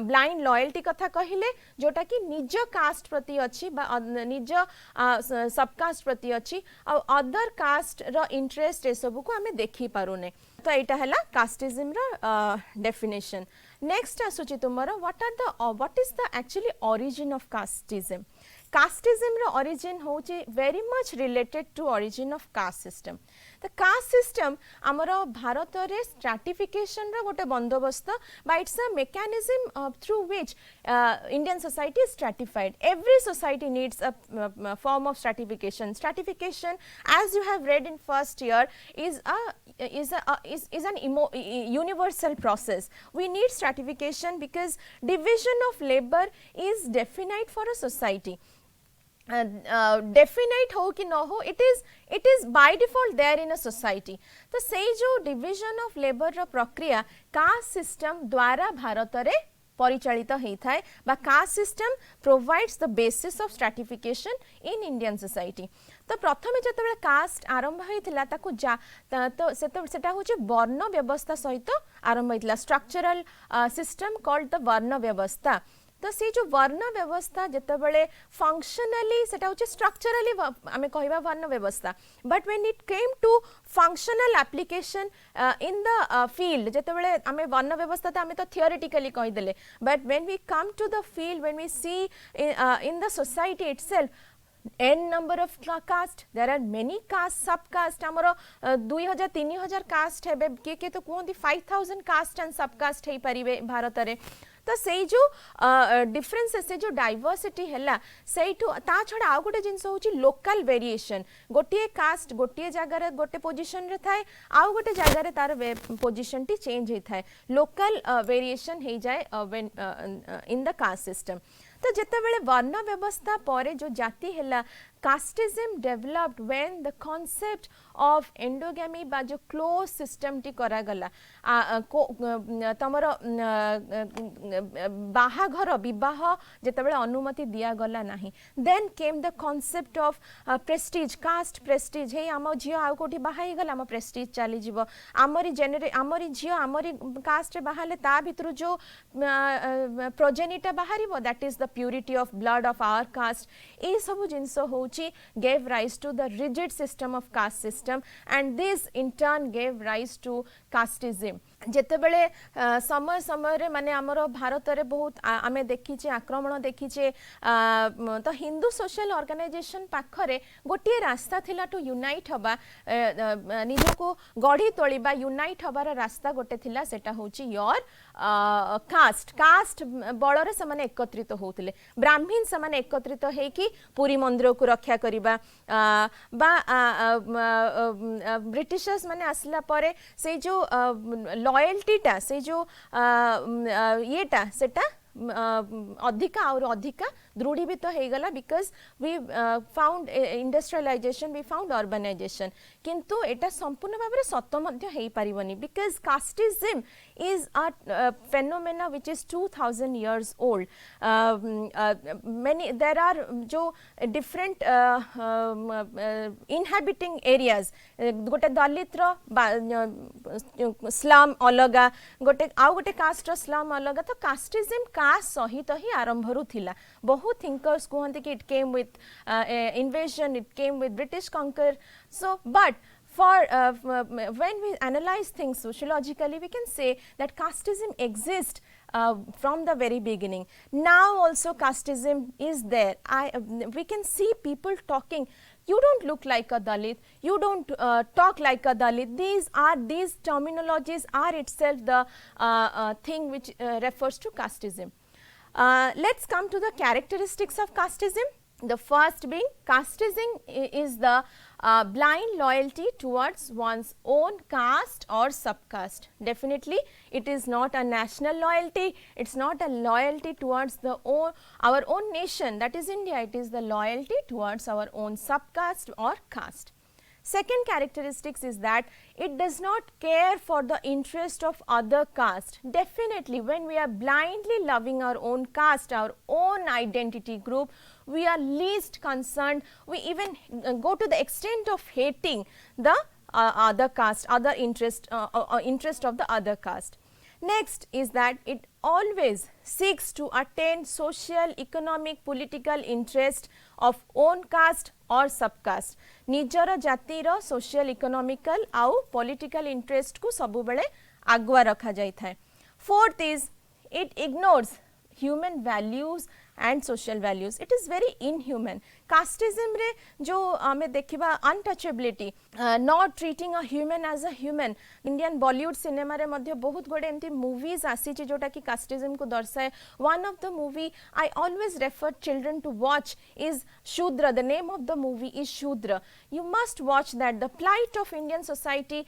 Speaker 1: blind loyalty कथा कहिले जोटा कि निज cast प्रति अछि बा निज subcaste प्रति अछि आ अदर कास्ट रो इंटरेस्ट ए सब को हमें देखि पारुने तो एटा हला कास्टिज्म रो डेफिनेशन. नेक्स्ट आसुची तुमरो what is the actually origin of casteism. Casteism ro origin होची very much related to origin of caste system. The caste system आमर भारत रे stratification रा गोटे बंदोबस्त, but it's a mechanism through which Indian society is stratified. Every society needs a form of stratification. Stratification, as you have read in first year, is an universal process. We need stratification because division of labor is definite for a society. Definite हो कि न हो, it is by default there in a society. तो से जो division of labor रा प्रक्रिया caste system द्वारा भारत रे परिचालित होता है, बा caste system provides the basis of stratification in Indian society. तो प्रथमे जतबेले कास्ट आरंभ होइतिला ताकू तो सेटा होचे वर्ण व्यवस्था सहित आरंभ होइतिला, स्ट्रक्चरल सिस्टम कॉल्ड द वर्ण व्यवस्था. तो से जो वर्ण व्यवस्था जितेबाला फंक्शनली सेटा होचे स्ट्रक्चरली आमे कहबा वर्ण व्यवस्था, but when it came to functional application in the field, जितेबाला आमे वर्ण व्यवस्था तो आमे तो थियोरेटिकली कहि देले, but when we come to the field, when we see in the society itself n number of caste, there are many caste, subcaste. आमर 2000-3000 caste है, के तो कहते 5000 caste and subcaste है परिवे भारत रे. तो से जो डिफरेंसेस से जो डाइवर्सिटी हैला सेठू ता छडा आ गोटे जिंस होची लोकल वेरिएशन. गोटे कास्ट गोटे जगह रे गोटे पोजीशन रे थाए, आ गोटे जगह रे तार पोजीशन टी चेंज हे थाए. लोकल वेरिएशन हे जाए when in the caste system. तो जितेबाला वर्ण व्यवस्था पर जो जाति हैला, casteism developed when the concept of endogamy बा जो क्लोज सिस्टम टी करा गला. तमर बाहाघर विवाह जितेबाला अनुमति दिया गला नाही, then came the concept of prestige, caste prestige. हे आम झियो आउ कोठी बाहाई गला, आम प्रेस्टीज चली जिवो, आमरी झियो आमरी कास्ट रे बाहाले ता भितरु जो प्रोजेनिटा बाहरिबो, that is the purity of blood of our caste. ए सब जिंस होची gave rise to the rigid system of caste system, and this in turn gave rise to casteism. जेतेबेले समय समय रे माने हमरो भारत रे बहुत आमे देखिचे आक्रमण देखिचे, तो हिंदू सोशल ऑर्गेनाइजेशन पाखरे गोटे रास्ता थिला टू यूनाइट हबा, निजको गढ़ी तोलिबा यूनाइट हबार रास्ता गोटे थिला, सेटा होची योर कास्ट बळ रे समान एकत्रित होतिले. ब्राह्मण समान एकत्रित हे कि पुरी मंदिर को रक्षा करिबा, बा ब्रिटिशर्स माने आसला परे से जो लॉयल्टीटा से जो येटा सेटा अधिका और अधिका दृढ़ीभूत हो गला, because we found industrialization, we found urbanization. किंतु एटा संपूर्ण भाव में सत मध्य हो पारिबनी, because casteism is a phenomena which is 2000 years old. Many there are जो डिफरेंट इनहैबिटिंग एरियाज, गोटे दलित रो स्लम अलगा, गोटे आउ गोटे कास्ट रो स्लम अलगा. तो कास्टिज्म कास्ट सहित ही आरंभ रु थिला. बहुत थिंकर्स कहते कि it came with invasion, it came with British conquer. So but when we analyze things sociologically, we can say that casteism exists from the very beginning. Now also casteism is there. We can see people talking, you don't look like a Dalit, you don't talk like a Dalit. These terminologies are itself the thing which refers to casteism. Let's come to the characteristics of casteism. The first being, casteism is the blind loyalty towards one's own caste or subcaste. Definitely it is not a national loyalty, it's not a loyalty towards our own nation, that is India. It is the loyalty towards our own subcaste or caste. Second characteristics is that it does not care for the interest of other caste. Definitely when we are blindly loving our own caste, our own identity group, we are least concerned. We even go to the extent of hating the other caste, other interest of the other caste. Next is that it always seeks to attain social, economic, political interest of own caste or subcaste. निजर जातिर social, economical आउ political interest को सबु बेले आगुआ रखा जाई थाए. Fourth is it ignores human values and social values. It is very inhuman. Casteism रे जो आमे देखिबा untouchability, not treating a human as a human, Indian Bollywood cinema रे मध्य बहुत गुडे एमती मूवीज आसी छि जोटा कि कास्टिज्म को दर्शाए. One of the movie I always refer children to watch is Shudra. The name of the movie is Shudra. You must watch that. The plight of Indian society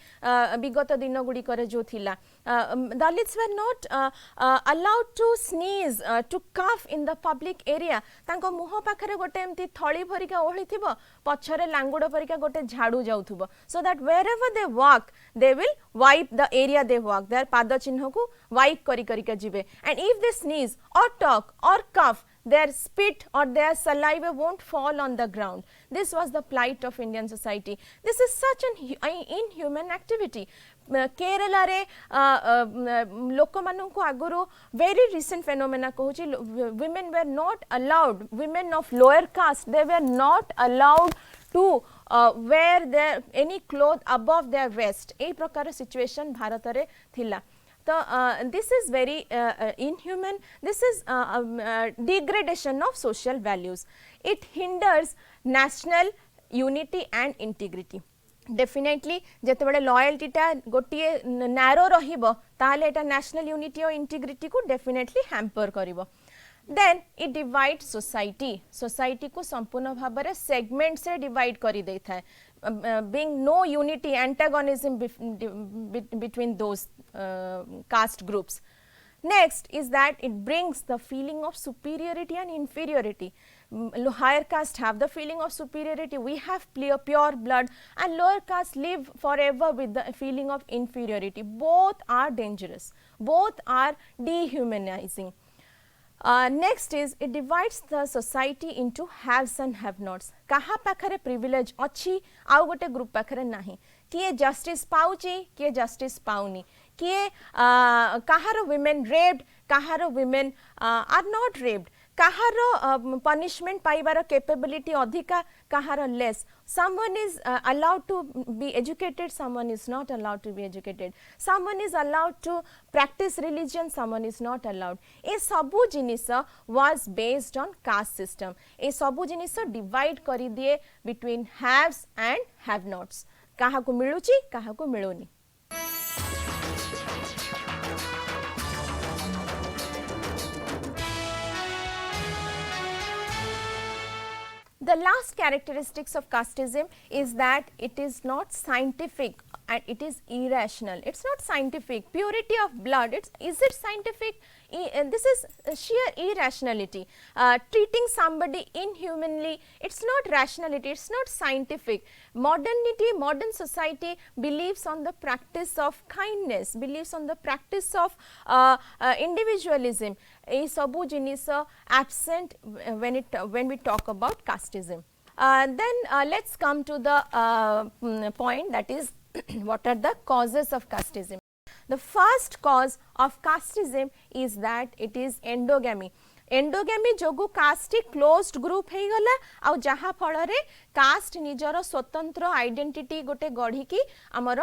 Speaker 1: विगत दिन गुडी करे जो थिला, Dalits were not allowed to sneeze, to cough in the public area. तांको मुह पाखरे गोटे एमती थली भरिका ओहली थिबो, पछरे लांगुड परिका गोटे झाड़ू जाउथुबो, so that wherever they walk they will wipe the area they walk. their पाद चिन्ह को wipe करी करिका जिवे. And if they sneeze or talk or cough, their spit or their saliva won't fall on the ground. This was the plight of Indian society. This is such an inhuman activity. Kerala रे लोक मानन को आगरो very recent phenomena कहूची, women were not allowed, women of lower caste, they were not allowed to wear their any cloth above their waist. ए प्रकार situation Bharat रे थिला. So this is very inhuman. This is degradation of social values. It hinders national unity and integrity. Definitely जते बड़े loyalty टा गोटिए narrow रहिबो ताले एटा national unity और इंटीग्रिटी को डेफिनेटली हैम्पर करिवो. Then it divides society. Society को संपूर्ण भाबरे सेगमेंट से डिवाइड करी देई थाए, being no unity, antagonism between those caste groups. Next is that it brings the feeling of superiority and inferiority. Higher caste have the feeling of superiority, we have pure blood, and lower caste live forever with the feeling of inferiority. Both are dangerous, both are dehumanizing. Next is it divides the society into haves and have nots. कहा पाखरे privilege अच्छी आउ गोटे group पाखरे नाही, किए justice पाउची किए justice पाउनी, किए कहारो women raped, कहारो women are not raped, कहारो punishment पाइबार capability अधिका कहारो less. Someone is allowed to be educated, someone is not allowed to be educated. Someone is allowed to practice religion, someone is not allowed. ए सबु जिनिस was based on caste system. ए सबु जिनिस divide करी दिए between haves and have nots. काहा को मिलुची काहा को मिलुनी. The last characteristics of casteism is that it is not scientific and it is irrational. It's not scientific. Purity of blood, is it scientific? This is sheer irrationality. Treating somebody inhumanly, it's not rationality, it's not scientific. Modernity, modern society believes on the practice of kindness, believes on the practice of individualism. A sabu jinisa absent when we talk about casteism. Then let's come to the point, that is what are the causes of casteism. The first cause of casteism is that it is endogamy. Endogamy जोगु caste closed group हे गला आ जहा फल रे cast निजर स्वतंत्र identity गोटे गढ़ी की आमर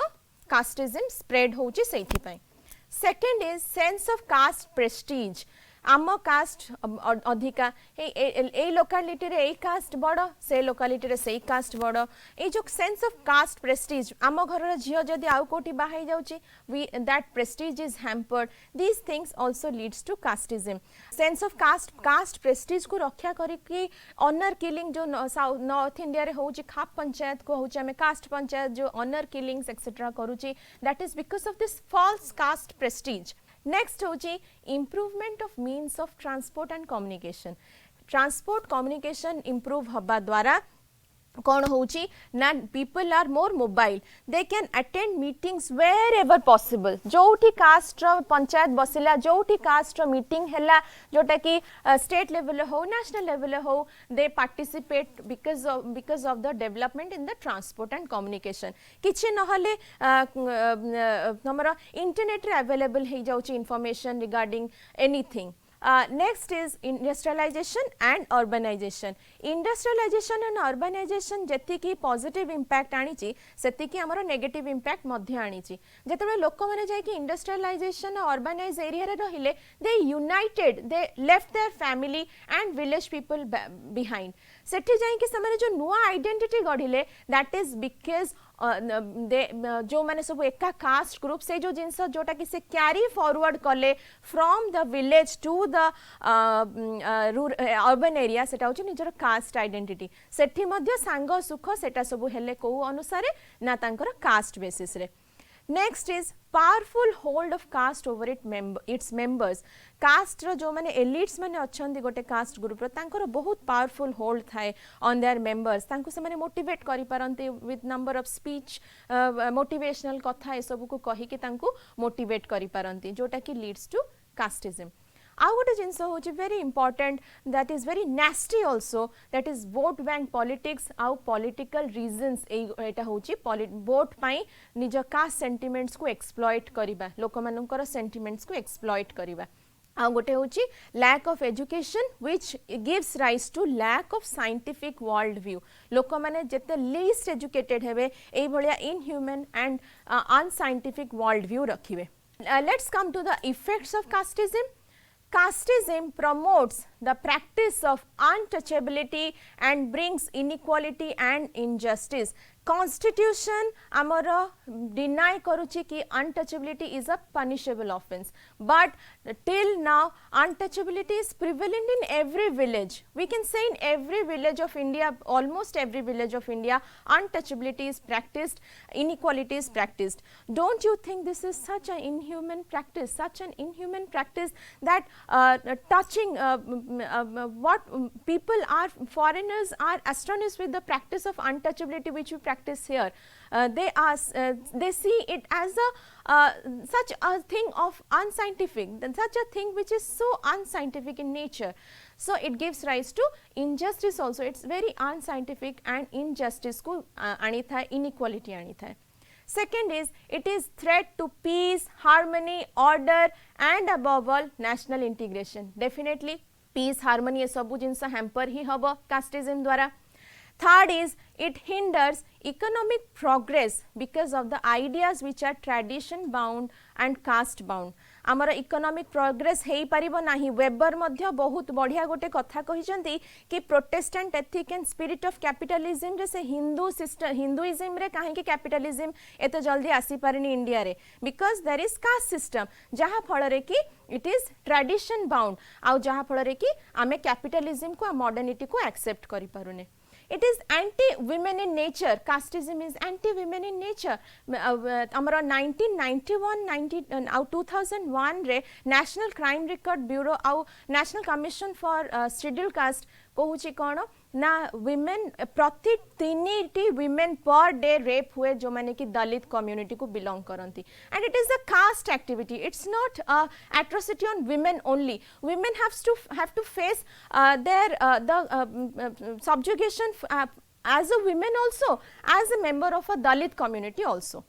Speaker 1: कास्टिज्म स्प्रेड होउची सेथि पय. Second is sense of caste prestige. आम कास्ट अधिका ए लोकालिटी रे ए कास्ट बड़, से लोकालिटी रे से कास्ट बड़, ए जो सेंस ऑफ कास्ट प्रेस्टीज आम घर झियो जदि आउ कोठी बाहाई जाउची, we that prestige is hampered. These things also leads to casteism. Sense of caste prestige को रक्षा करिकी ऑनर किलिंग जो नॉर्थ इंडिया रे होउची, खाप पंचायत को होउची हमें कास्ट पंचायत, जो ऑनर किलिंग्स एक्सेट्रा करूची, that is because of this false caste prestige. Next होची improvement of means of transport and communication. Transport communication improve हबा द्वारा कौन होची ना, people are more mobile, they can attend meetings wherever possible. जोठी caste panchayat बसिला, जोठी कास्ट मीटिंग हैला, जोटा कि स्टेट लेवल हो नेशनल लेवल हो, they participate because of the development in the transport and communication. किछि नहले हमर इंटरनेट रे अवेलेबल हे जाउची information regarding anything. Next is industrialization and urbanization. Industrialization and urbanization जेतिकी positive impact आनीची सेतिकी हमरो negative impact मध्य आनीची जेतबे लोक माने जाय कि industrialization और urbanized area रे रहिले they united, they left their family and village people behind. सेठी जाय कि समाने जो नुआ identity गढिले that is because जो माने सब एका कास्ट ग्रुप से जो जिनस जोटा कि से कैरी फॉरवर्ड कले from the village to the urban area सेटा होची निजर कास्ट आइडेंटिटी सेठी मध्य सांग सुख सेटा सब हेले को अनुसारे ना तांकर कास्ट बेसिस रे. Next is powerful hold of caste over its members. Caste रो जो माने elites माने अछंदी गोटे caste group रो तांकर बहुत powerful hold थाए on their members. तांको से माने motivate करि पारंते with number of speech motivational कथा ए सब को कहि के तांको motivate करि पारंती जोटा कि leads to casteism. आउ गोटे जिनस होची very important that is very nasty also that is vote bank politics आउ political reasons एटा होची vote पाई निज कास्ट sentiments को exploit करिबा लोक मानकर sentiments को exploit करिबा. आउ गोटे होची lack of education which gives rise to lack of scientific world view. लोक माने जेते least educated हेबे एई भलिया inhuman and unscientific world view रखिबे. Let's come to the effects of casteism. Castism promotes the practice of untouchability and brings inequality and injustice. Constitution amara deny karuchi ki untouchability is a punishable offense, but till now untouchability is prevalent in every village. We can say in every village of India, almost every village of India, untouchability is practiced, inequality is practiced. Don't you think this is such an inhuman practice, that touching what people are, foreigners are astonished with the practice of untouchability which we practice here. They see it as such a thing of unscientific, such a thing which is so unscientific in nature. So it gives rise to injustice also. It's very unscientific and injustice को आनी था, inequality आनी था. Second is it is threat to peace, harmony, order and above all national integration. Definitely peace, harmony ये सब जिनस hamper ही हबो casteism द्वारा. Third is it hinders economic progress because of the ideas which are tradition bound and caste bound. आमर economic progress हेई परिबो नाही. Weber मध्य बहुत बढ़िया गोटे कथा कहिसंती कि Protestant ethic and spirit of capitalism रे से हिंदुइज्म रे काहे कि कैपिटलिज्म एतो जल्दी आसी पारिनी इंडिया रे because there is caste system जहा फल रे कि इट इज ट्रेडिशन बाउंड आउ जहा फल रे कि आमे कैपिटलिज्म को मॉडर्निटी को एक्सेप्ट करि पारुने. It is anti-women in nature. Casteism is anti-women in nature. Amara 1991, 2001 रे National Crime Record Bureau आउ National Commission for Scheduled Caste कहूची कौन ना women प्रति 3 women per day rape हुए जो माने कि दलित community को belong करती. And it is a caste activity. It's not atrocity on women only. Women have to face the subjugation as a women also, as a member of a Dalit community also.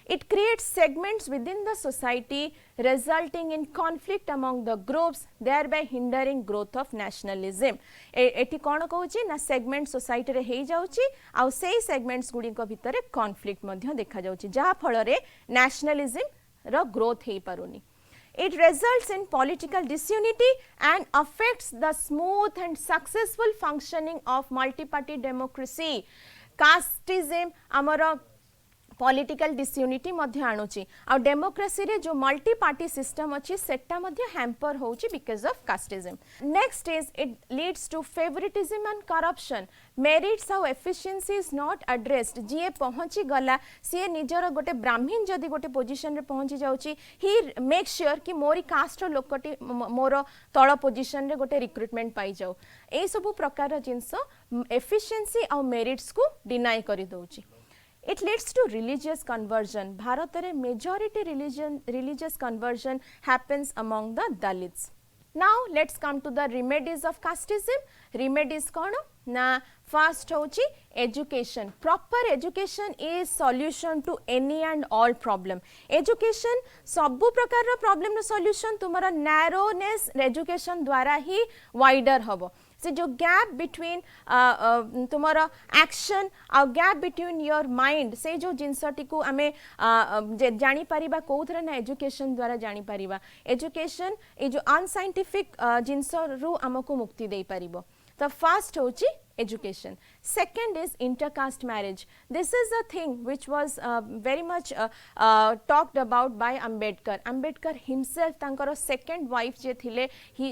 Speaker 1: It creates segments within the society resulting in conflict among the groups, thereby hindering growth of nationalism. Eighty कौन कहूची ना segment society रे हेई जाउची आउ सेई segments गुडी को भितरे conflict मध्य देखा जाउची जहा फल रे nationalism रो growth हेई पारुनी. It results in political disunity and affects the smooth and successful functioning of multi-party democracy. Casteism amara political disunity मध्य आणुची आ डेमोक्रेसी रे जो मल्टी पार्टी सिस्टम अछि सेटा मध्य हैम्पर होउची because of casteism. Next is it leads to favouritism and corruption. Merits आउ एफिशिएंसी इज नॉट एड्रेस्ड. जे पहुंची गला से निजर गोटे ब्राह्मण जदी गोटे पोजीशन रे पहुंची जाउची ही मेक श्योर कि मोरी कास्ट लोकटी मोर तळ पोजीशन रे गोटे रिक्रुटमेंट पाई जाउ. ए सब प्रकार जिंस एफिशिएंसी आउ मेरिट्स को डिनाई करि दोउची. It leads to religious conversion. Bharat re majority religious conversion happens among the Dalits. Now let's come to the remedies of casteism. Remedies kono? ना फर्स्ट होची education proper education is solution to any and all problem education सबु प्रकार रो problem रो solution तुमरा narrowness education द्वारा ही wider हबो से जो गैप बिटवीन तुम्हारा एक्शन आ गैप बिटवीन योर माइंड से जो जिनसटी को आमे जानी परिबा कोथरे ना एजुकेशन द्वारा जानी परिबा एजुकेशन ए जो अनसाइंटिफिक जिनस रु हमको मुक्ति दे परिबो The first होची education. Second is intercaste marriage. This is a thing which was very much talked about by Ambedkar. Ambedkar himself, तांकर second wife जे थिले,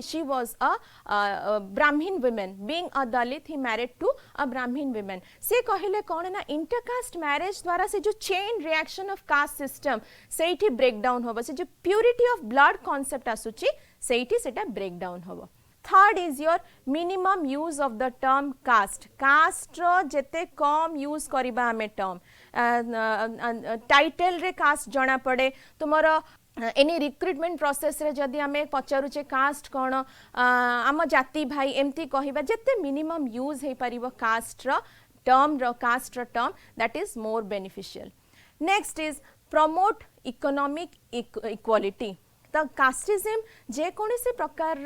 Speaker 1: she was a Brahmin woman. Being a Dalit, he married to a Brahmin woman. से कहले कौन ना intercaste marriage द्वारा से जो chain reaction of caste system Sethi breakdown होबो से जो purity of blood concept आसुची सेठी सेटा breakdown होबो. Third is your minimum use of the term caste. Caste रो जेते कम use करिबा हमें term. Title रे caste जाना पड़े तुमरो एनी रिक्रुटमेंट प्रोसेस रे जदि हमें पचारुचे कास्ट कोन आम जाति भाई एमती कहिबा जेते मिनिमम यूज हे परिबो कास्ट रो कास्ट रो term that is more beneficial. Next is promote economic equality. तो कास्टिज्म जे कोनोसी प्रकार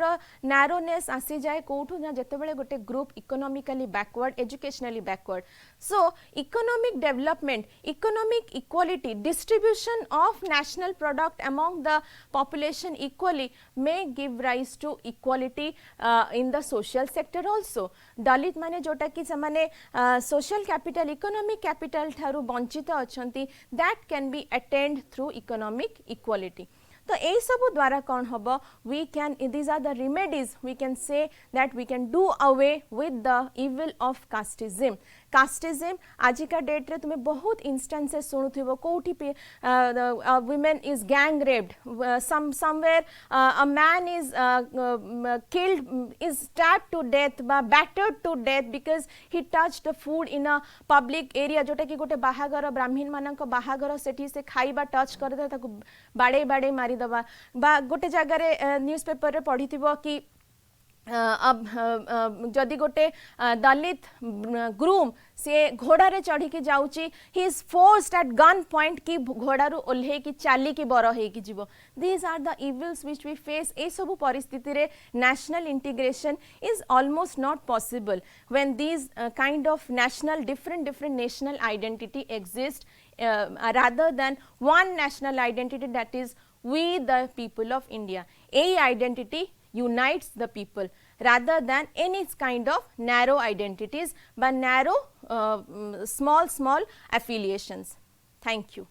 Speaker 1: नैरोनेस आसी जाए कोठू ना जतेबेले गोटे group economically backward educationally backward so economic development economic equality distribution of national product among the population equally may give rise to equality in the social sector also. Dalit माने जोटा कि समाने सोशल कैपिटल इकोनॉमिक कैपिटल ठारू वंचित अछंती that can be attend through economic equality. तो यही सब द्वारा कौन हम we can these are the remedies we can say that we can do away with the evil of casteism. Casteism आजिका डेट रे तुम्हें बहुत इंस्टेंसेस शुणुथिबो कोठी पे women is gang raped somewhere a man is killed is stabbed to death बा battered to death because he touched the food in a public area जोटा कि गोटे बाहागर ब्राह्मण मानक बाहागर सेठी से खाइबा टच करदे ताकू बाड़े बाड़े मारी दबा बा गोटे जगार न्यूज़पेपर रे पढ़िथिबो कि अब जदि गोटे दलित ग्रूम से घोड़ा रे चढ़ी की जाउची he is forced at gun point की घोड़ा रु ओल्हे की चाली की बर हे की जीवो. These are the evils which we face. ए सब परिस्थिति रे national integration is almost not possible when these kind of national different national identity exist rather than one national identity that is we the people of India. A identity unites the people rather than any kind of narrow identities but narrow small affiliations. Thank you.